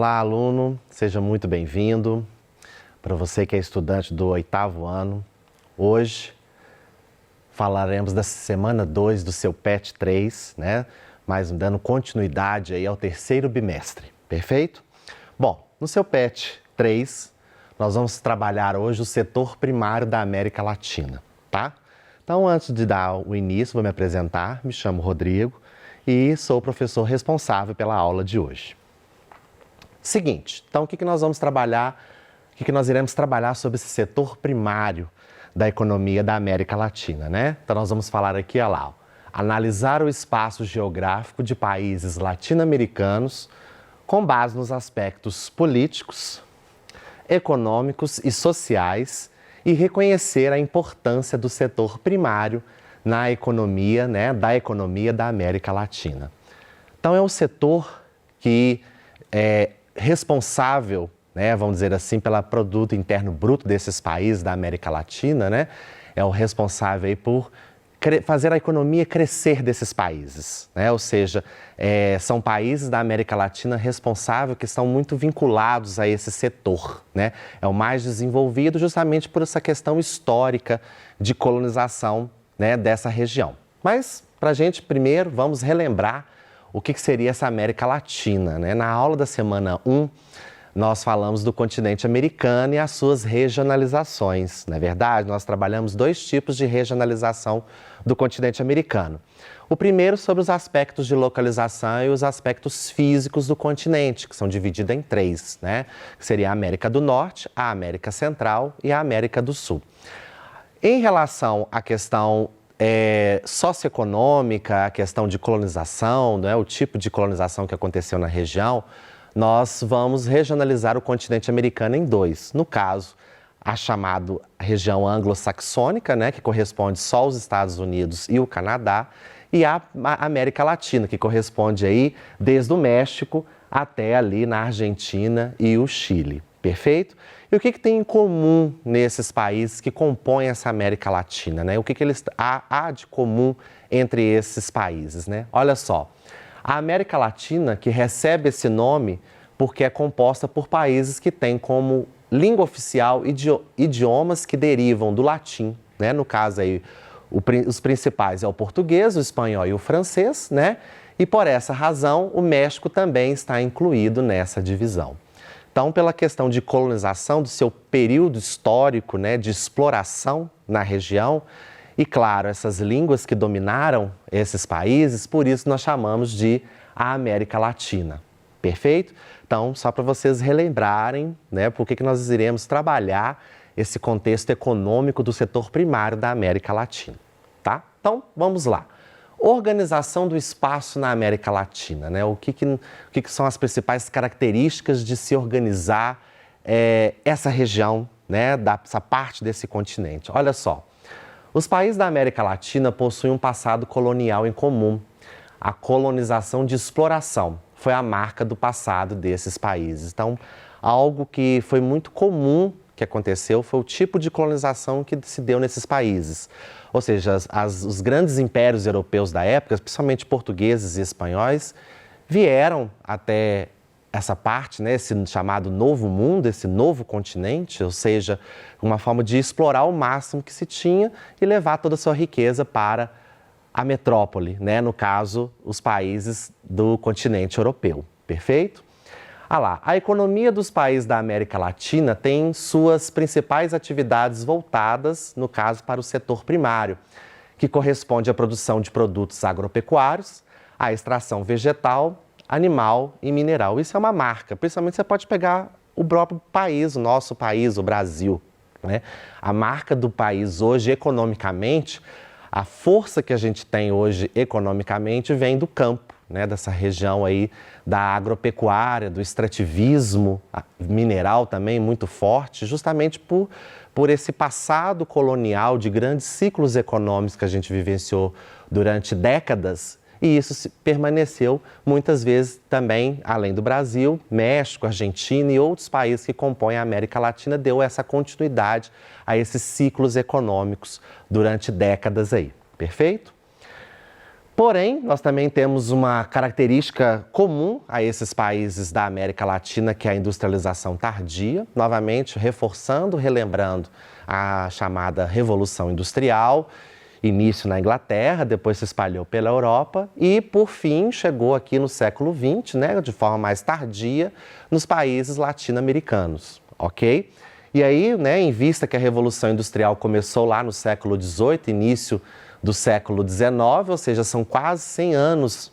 Olá, aluno, seja muito bem-vindo. Para você que é estudante do 8º ano, hoje falaremos da semana 2 do seu PET 3, né? Mas dando continuidade aí ao 3º bimestre, perfeito? Bom, no seu PET 3, nós vamos trabalhar hoje o setor primário da América Latina, tá? Então, antes de dar o início, vou me apresentar, me chamo Rodrigo e sou o professor responsável pela aula de hoje. Seguinte, então o que nós vamos trabalhar, o que nós iremos trabalhar sobre esse setor primário da economia da América Latina, né? Então nós vamos falar aqui, olha lá, analisar o espaço geográfico de países latino-americanos com base nos aspectos políticos, econômicos e sociais e reconhecer a importância do setor primário na economia, né, da economia da América Latina. Então é um setor que é responsável, né, vamos dizer assim, pelo produto interno bruto desses países da América Latina, né? É o responsável aí por fazer a economia crescer desses países, né? Ou seja, são países da América Latina responsáveis que estão muito vinculados a esse setor, né? É o mais desenvolvido justamente por essa questão histórica de colonização, né, dessa região. Mas, para a gente, primeiro, vamos relembrar o que seria essa América Latina, né? Na aula da semana 1, nós falamos do continente americano e as suas regionalizações, não é verdade? Nós trabalhamos 2 tipos de regionalização do continente americano. O primeiro sobre os aspectos de localização e os aspectos físicos do continente, que são divididos em 3, né? Que seria a América do Norte, a América Central e a América do Sul. Em relação à questão socioeconômica, a questão de colonização, né, o tipo de colonização que aconteceu na região, nós vamos regionalizar o continente americano em 2. No caso, a chamada região anglo-saxônica, né, que corresponde só aos Estados Unidos e o Canadá, e a América Latina, que corresponde aí desde o México até ali na Argentina e o Chile. Perfeito? E o que tem em comum nesses países que compõem essa América Latina, né? O que eles há de comum entre esses países, né? Olha só, a América Latina, que recebe esse nome porque é composta por países que têm como língua oficial idiomas que derivam do latim, né? No caso aí, os principais é o português, o espanhol e o francês, né? E por essa razão, o México também está incluído nessa divisão. Então, pela questão de colonização, do seu período histórico, né, de exploração na região, e claro, essas línguas que dominaram esses países, por isso nós chamamos de a América Latina. Perfeito? Então, só para vocês relembrarem, né, por que nós iremos trabalhar esse contexto econômico do setor primário da América Latina, tá? Então, vamos lá. Organização do espaço na América Latina, né? O que são as principais características de se organizar essa região, né? Essa parte desse continente. Olha só, os países da América Latina possuem um passado colonial em comum. A colonização de exploração foi a marca do passado desses países. Então, algo que foi muito comum que aconteceu foi o tipo de colonização que se deu nesses países. Ou seja, os grandes impérios europeus da época, principalmente portugueses e espanhóis, vieram até essa parte, né, esse chamado Novo Mundo, esse novo continente, ou seja, uma forma de explorar o máximo que se tinha e levar toda a sua riqueza para a metrópole, né, no caso, os países do continente europeu. Perfeito? Ah lá, a economia dos países da América Latina tem suas principais atividades voltadas, no caso, para o setor primário, que corresponde à produção de produtos agropecuários, à extração vegetal, animal e mineral. Isso é uma marca, principalmente você pode pegar o próprio país, o nosso país, o Brasil, né? A marca do país hoje, economicamente, a força que a gente tem hoje economicamente vem do campo, né, dessa região aí da agropecuária, do extrativismo mineral também muito forte, justamente por esse passado colonial de grandes ciclos econômicos que a gente vivenciou durante décadas, e isso permaneceu muitas vezes também, além do Brasil, México, Argentina e outros países que compõem a América Latina, deu essa continuidade a esses ciclos econômicos durante décadas aí, perfeito? Porém, nós também temos uma característica comum a esses países da América Latina, que é a industrialização tardia, novamente reforçando, relembrando a chamada Revolução Industrial, início na Inglaterra, depois se espalhou pela Europa e, por fim, chegou aqui no século XX, né, de forma mais tardia, nos países latino-americanos, ok? E aí, né, em vista que a Revolução Industrial começou lá no século XVIII, início do século XIX, ou seja, são quase 100 anos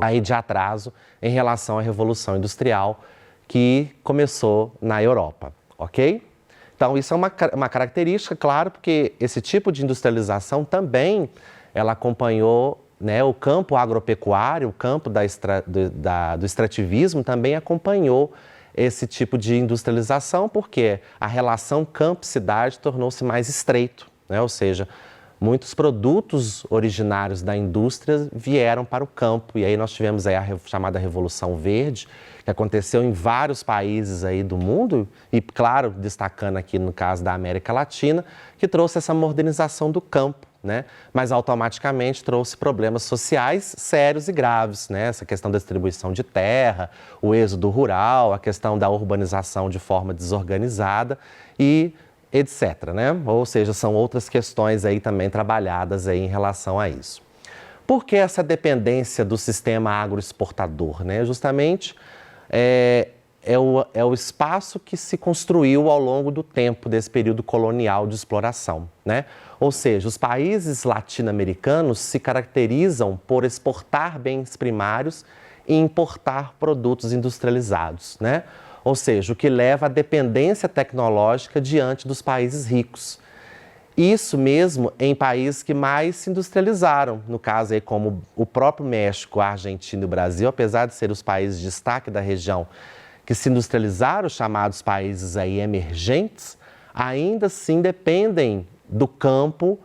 aí de atraso em relação à Revolução Industrial que começou na Europa, ok? Então, isso é uma característica, claro, porque esse tipo de industrialização também, ela acompanhou, né, o campo agropecuário, o campo do extrativismo também acompanhou esse tipo de industrialização, porque a relação campo-cidade tornou-se mais estreito, né? Ou seja, muitos produtos originários da indústria vieram para o campo. E aí nós tivemos aí a chamada Revolução Verde, que aconteceu em vários países aí do mundo, e claro, destacando aqui no caso da América Latina, que trouxe essa modernização do campo, né? Mas automaticamente trouxe problemas sociais sérios e graves, né? Essa questão da distribuição de terra, o êxodo rural, a questão da urbanização de forma desorganizada e etc, né? Ou seja, são outras questões aí também trabalhadas aí em relação a isso. Por que essa dependência do sistema agroexportador, né? Justamente é o espaço que se construiu ao longo do tempo desse período colonial de exploração, né? Ou seja, os países latino-americanos se caracterizam por exportar bens primários e importar produtos industrializados, né? Ou seja, o que leva à dependência tecnológica diante dos países ricos. Isso mesmo em países que mais se industrializaram, no caso aí como o próprio México, a Argentina e o Brasil, apesar de serem os países de destaque da região que se industrializaram, os chamados países aí emergentes, ainda assim dependem do campo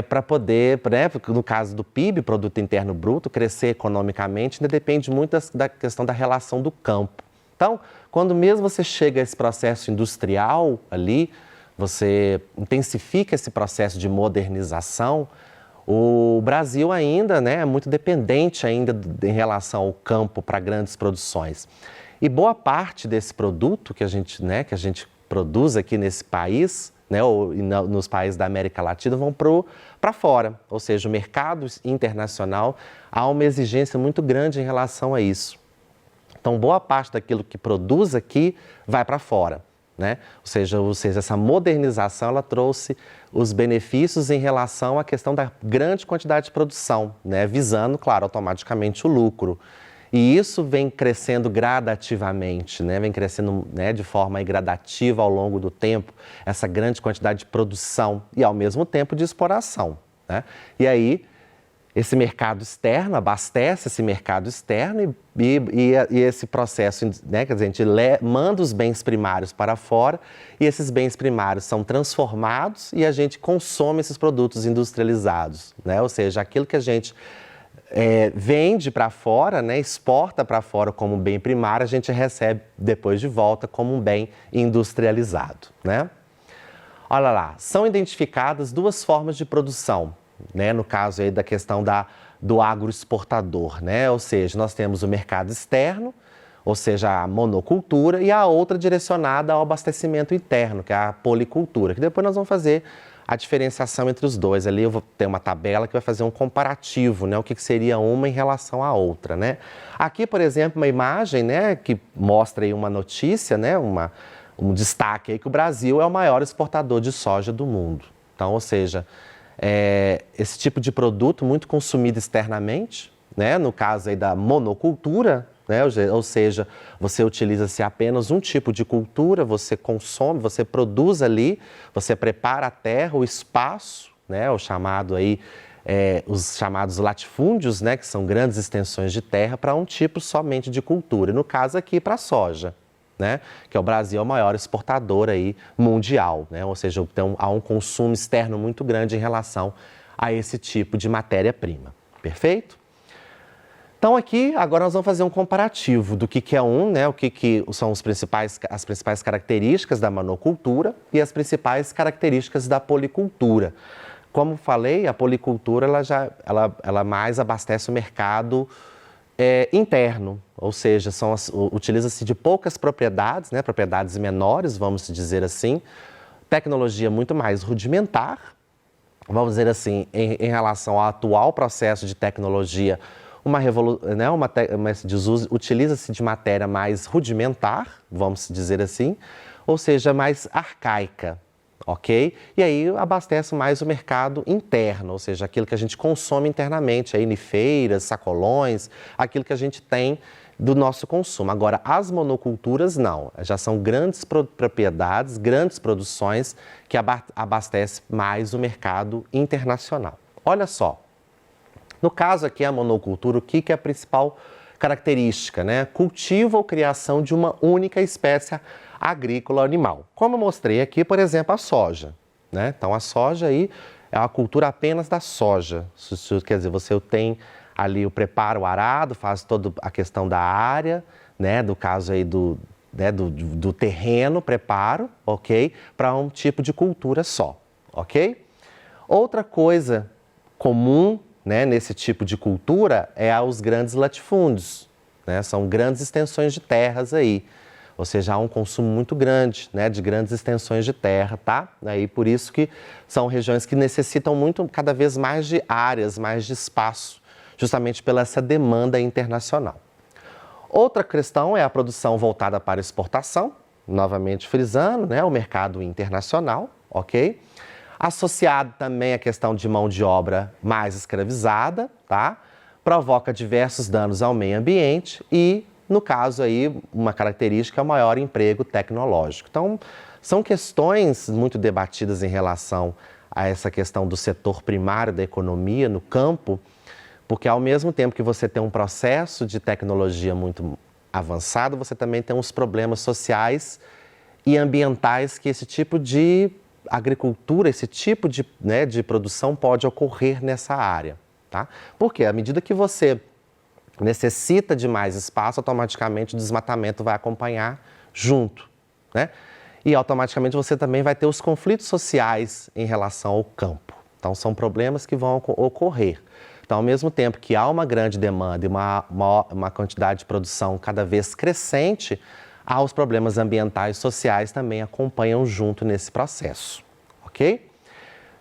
para poder, né, no caso do PIB, Produto Interno Bruto, crescer economicamente, ainda depende muito da questão da relação do campo. Então, quando mesmo você chega a esse processo industrial ali, você intensifica esse processo de modernização, o Brasil ainda, né, é muito dependente ainda em relação ao campo para grandes produções. E boa parte desse produto que a gente produz aqui nesse país, né, ou nos países da América Latina, vão para fora. Ou seja, o mercado internacional, há uma exigência muito grande em relação a isso. Então, boa parte daquilo que produz aqui vai para fora, né? Ou seja, essa modernização, ela trouxe os benefícios em relação à questão da grande quantidade de produção, né? Visando, claro, automaticamente o lucro. E isso vem crescendo gradativamente, né? Vem crescendo, né, de forma gradativa ao longo do tempo, essa grande quantidade de produção e, ao mesmo tempo, de exploração, né? E aí, esse mercado externo abastece esse mercado externo e esse processo, né, quer dizer, a gente manda os bens primários para fora e esses bens primários são transformados e a gente consome esses produtos industrializados, né? Ou seja, aquilo que a gente vende para fora, né, exporta para fora como bem primário, a gente recebe depois de volta como um bem industrializado, né? Olha lá, são identificadas duas formas de produção, né, no caso aí da questão do agroexportador, né? Ou seja, nós temos o mercado externo, ou seja, a monocultura, e a outra direcionada ao abastecimento interno, que é a policultura, que depois nós vamos fazer a diferenciação entre os dois. Ali eu vou ter uma tabela que vai fazer um comparativo, né? O que seria uma em relação à outra, né? Aqui, por exemplo, uma imagem, né, que mostra aí uma notícia, né, um destaque aí que o Brasil é o maior exportador de soja do mundo. Então, ou seja, esse tipo de produto muito consumido externamente, né? No caso aí da monocultura, né? Ou seja, você utiliza-se apenas um tipo de cultura, você consome, você produz ali, você prepara a terra, o espaço, né? Os chamados latifúndios, né? Que são grandes extensões de terra para um tipo somente de cultura. No caso aqui, para a soja, né? Que é o Brasil é o maior exportador aí mundial, né? Ou seja, então, há um consumo externo muito grande em relação a esse tipo de matéria-prima. Perfeito? Então aqui, agora nós vamos fazer um comparativo do que é né? O que são as principais características da monocultura e as principais características da policultura. Como falei, a policultura ela mais abastece o mercado interno, ou seja, utiliza-se de poucas propriedades, né, propriedades menores, vamos dizer assim, tecnologia muito mais rudimentar, vamos dizer assim, em relação ao atual processo de tecnologia, utiliza-se de matéria mais rudimentar, vamos dizer assim, ou seja, mais arcaica, ok? E aí abastece mais o mercado interno, ou seja, aquilo que a gente consome internamente, aí em feiras, sacolões, aquilo que a gente tem do nosso consumo. Agora, as monoculturas não, já são grandes propriedades, grandes produções que abastecem mais o mercado internacional. Olha só, no caso aqui a monocultura, o que é a principal característica, né? Cultivo ou criação de uma única espécie agrícola animal. Como eu mostrei aqui, por exemplo, a soja, né? Então a soja aí é a cultura apenas da soja, quer dizer, você tem ali o preparo, o arado, faz toda a questão da área, né, do caso aí do terreno, preparo, ok? Para um tipo de cultura só, ok? Outra coisa comum, né, nesse tipo de cultura é os grandes latifúndios, né? São grandes extensões de terras aí, ou seja, há um consumo muito grande, né, de grandes extensões de terra, tá? Aí por isso que são regiões que necessitam cada vez mais de áreas, mais de espaço, justamente pela essa demanda internacional. Outra questão é a produção voltada para exportação, novamente frisando, né, o mercado internacional, ok? Associado também à questão de mão de obra mais escravizada, tá? Provoca diversos danos ao meio ambiente e, no caso aí, uma característica é o maior emprego tecnológico. Então, são questões muito debatidas em relação a essa questão do setor primário da economia no campo, porque ao mesmo tempo que você tem um processo de tecnologia muito avançado, você também tem os problemas sociais e ambientais que esse tipo de agricultura, esse tipo de produção pode ocorrer nessa área, tá? Porque à medida que você necessita de mais espaço, automaticamente o desmatamento vai acompanhar junto, né? E automaticamente você também vai ter os conflitos sociais em relação ao campo. Então são problemas que vão ocorrer. Então, ao mesmo tempo que há uma grande demanda e uma quantidade de produção cada vez crescente, há os problemas ambientais e sociais também acompanham junto nesse processo, ok?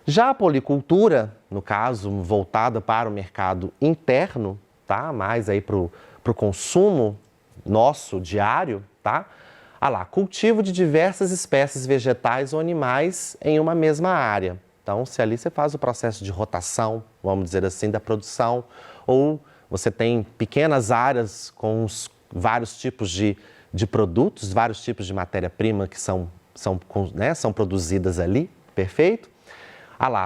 Já a policultura, no caso, voltada para o mercado interno, tá? Mais aí para o consumo nosso diário, tá? Cultivo de diversas espécies vegetais ou animais em uma mesma área. Então, se ali você faz o processo de rotação, vamos dizer assim, da produção, ou você tem pequenas áreas com vários tipos de produtos, vários tipos de matéria-prima que são produzidas ali, perfeito?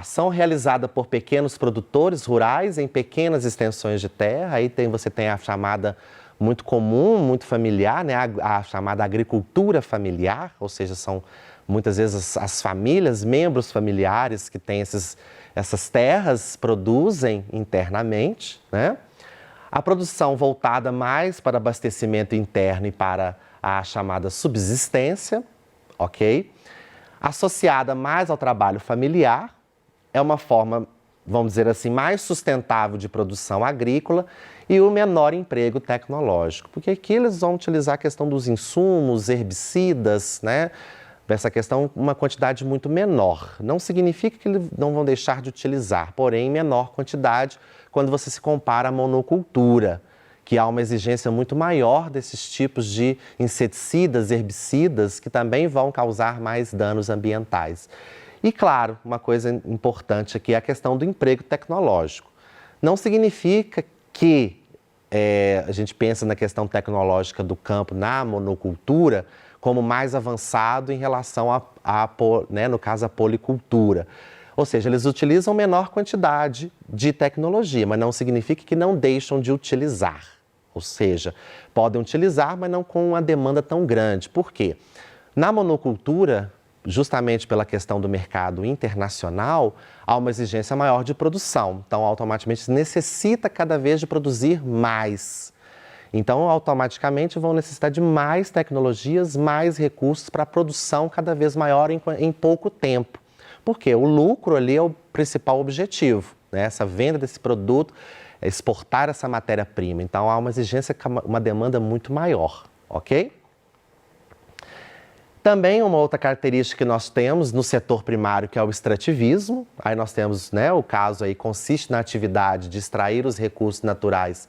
São realizadas por pequenos produtores rurais em pequenas extensões de terra, aí você tem a chamada muito comum, muito familiar, né? A chamada agricultura familiar, ou seja, são muitas vezes as famílias, membros familiares que têm essas terras, produzem internamente, né? A produção voltada mais para abastecimento interno e para a chamada subsistência, ok? Associada mais ao trabalho familiar, é uma forma, vamos dizer assim, mais sustentável de produção agrícola e o menor emprego tecnológico, porque aqui eles vão utilizar a questão dos insumos, herbicidas, né? Essa questão, uma quantidade muito menor. Não significa que eles não vão deixar de utilizar, porém, em menor quantidade, quando você se compara à monocultura, que há uma exigência muito maior desses tipos de inseticidas, herbicidas, que também vão causar mais danos ambientais. E, claro, uma coisa importante aqui é a questão do emprego tecnológico. Não significa que a gente pensa na questão tecnológica do campo, na monocultura, como mais avançado em relação no caso, a policultura. Ou seja, eles utilizam menor quantidade de tecnologia, mas não significa que não deixam de utilizar. Ou seja, podem utilizar, mas não com uma demanda tão grande. Por quê? Na monocultura, justamente pela questão do mercado internacional, há uma exigência maior de produção. Então, automaticamente, necessita cada vez de produzir mais. Então, automaticamente vão necessitar de mais tecnologias, mais recursos para a produção cada vez maior em pouco tempo. Porque o lucro ali é o principal objetivo, né? Essa venda desse produto, exportar essa matéria-prima. Então, há uma exigência, uma demanda muito maior, ok? Também uma outra característica que nós temos no setor primário, que é o extrativismo. Aí nós temos, né, o caso aí consiste na atividade de extrair os recursos naturais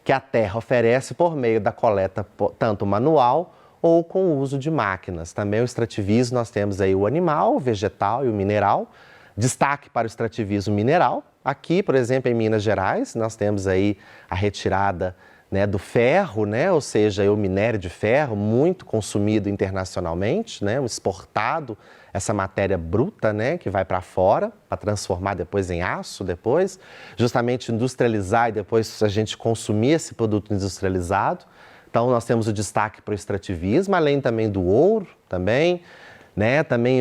que a terra oferece por meio da coleta tanto manual ou com o uso de máquinas. Também o extrativismo nós temos aí o animal, o vegetal e o mineral. Destaque para o extrativismo mineral. Aqui, por exemplo, em Minas Gerais, nós temos aí a retirada, né, do ferro, né, ou seja, o minério de ferro, muito consumido internacionalmente, né, exportado, essa matéria bruta, né, que vai para fora, para transformar depois em aço, depois, justamente industrializar e depois a gente consumir esse produto industrializado. Então, nós temos o destaque para o extrativismo, além também do ouro, também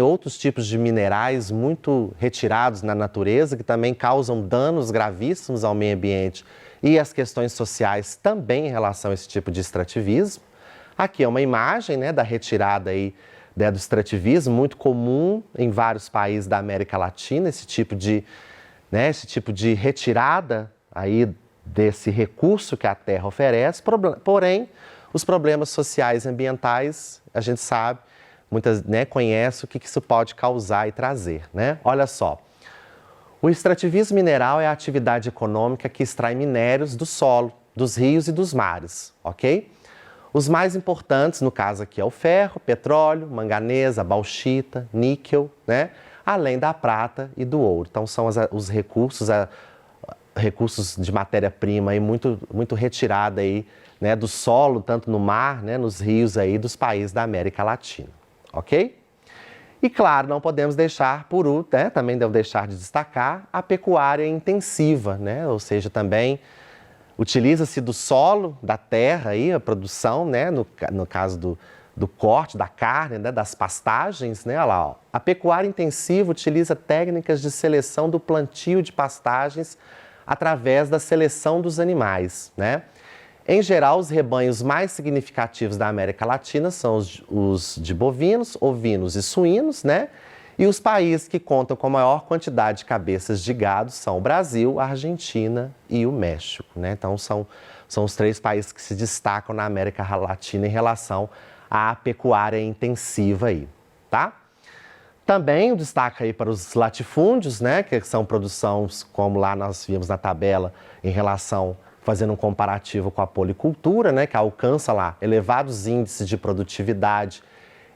outros tipos de minerais muito retirados na natureza, que também causam danos gravíssimos ao meio ambiente e as questões sociais também em relação a esse tipo de extrativismo. Aqui é uma imagem, né, da retirada aí, né, do extrativismo, muito comum em vários países da América Latina, esse tipo de retirada aí desse recurso que a terra oferece. Porém, os problemas sociais e ambientais, a gente sabe, muitas, né, conhece o que isso pode causar e trazer, né? Olha só. O extrativismo mineral é a atividade econômica que extrai minérios do solo, dos rios e dos mares, ok? Os mais importantes, no caso aqui, é o ferro, petróleo, manganesa, bauxita, níquel, né? Além da prata e do ouro. Então, são os recursos de matéria-prima aí muito retirada aí, né, do solo, tanto no mar, né, nos rios aí dos países da América Latina, ok? E claro, não podemos deixar também devo deixar de destacar a pecuária intensiva, né? Ou seja, também utiliza-se do solo, da terra, aí, a produção, né? No caso do corte da carne, né? Das pastagens, né? Olha lá, ó. A pecuária intensiva utiliza técnicas de seleção do plantio de pastagens através da seleção dos animais, né? Em geral, os rebanhos mais significativos da América Latina são os de bovinos, ovinos e suínos, né? E os países que contam com a maior quantidade de cabeças de gado são o Brasil, a Argentina e o México, né? Então, são os 3 países que se destacam na América Latina em relação à pecuária intensiva aí, tá? Também o destaque aí para os latifúndios, né? Que são produções, como lá nós vimos na tabela, em relação fazendo um comparativo com a policultura, né, que alcança lá elevados índices de produtividade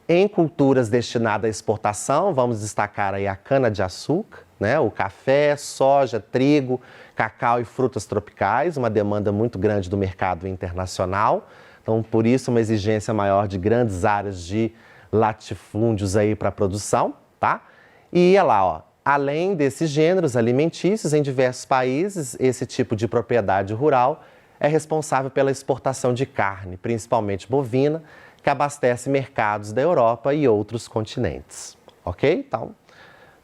em culturas destinadas à exportação. Vamos destacar aí a cana-de-açúcar, né, o café, soja, trigo, cacau e frutas tropicais, uma demanda muito grande do mercado internacional. Então, por isso, uma exigência maior de grandes áreas de latifúndios aí para a produção, tá? E olha lá, ó. Além desses gêneros alimentícios, em diversos países, esse tipo de propriedade rural é responsável pela exportação de carne, principalmente bovina, que abastece mercados da Europa e outros continentes, ok? Então,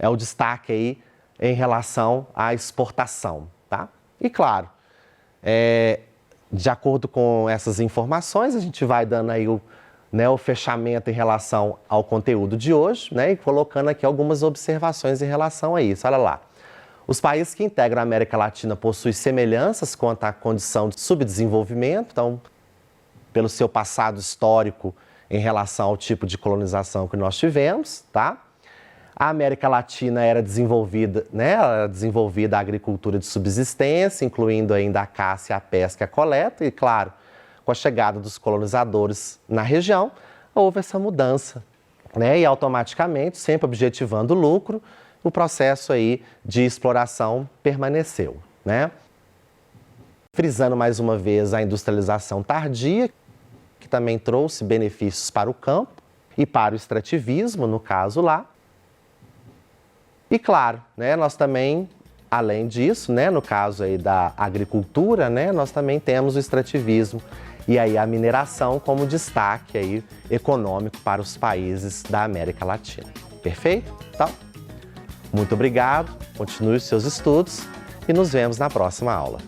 é o destaque aí em relação à exportação, tá? E claro, de acordo com essas informações, a gente vai dando aí o fechamento em relação ao conteúdo de hoje, né, e colocando aqui algumas observações em relação a isso. Olha lá. Os países que integram a América Latina possuem semelhanças quanto à condição de subdesenvolvimento, então, pelo seu passado histórico em relação ao tipo de colonização que nós tivemos, tá? A América Latina era desenvolvida, né, a agricultura de subsistência, incluindo ainda a caça, a pesca e a coleta, e claro, com a chegada dos colonizadores na região, houve essa mudança, né? E automaticamente, sempre objetivando o lucro, o processo aí de exploração permaneceu, né? Frisando mais uma vez a industrialização tardia, que também trouxe benefícios para o campo e para o extrativismo, no caso lá. E claro, né, nós também, além disso, né, no caso aí da agricultura, né, nós também temos o extrativismo e aí a mineração como destaque aí econômico para os países da América Latina. Perfeito? Então, muito obrigado, continue os seus estudos e nos vemos na próxima aula.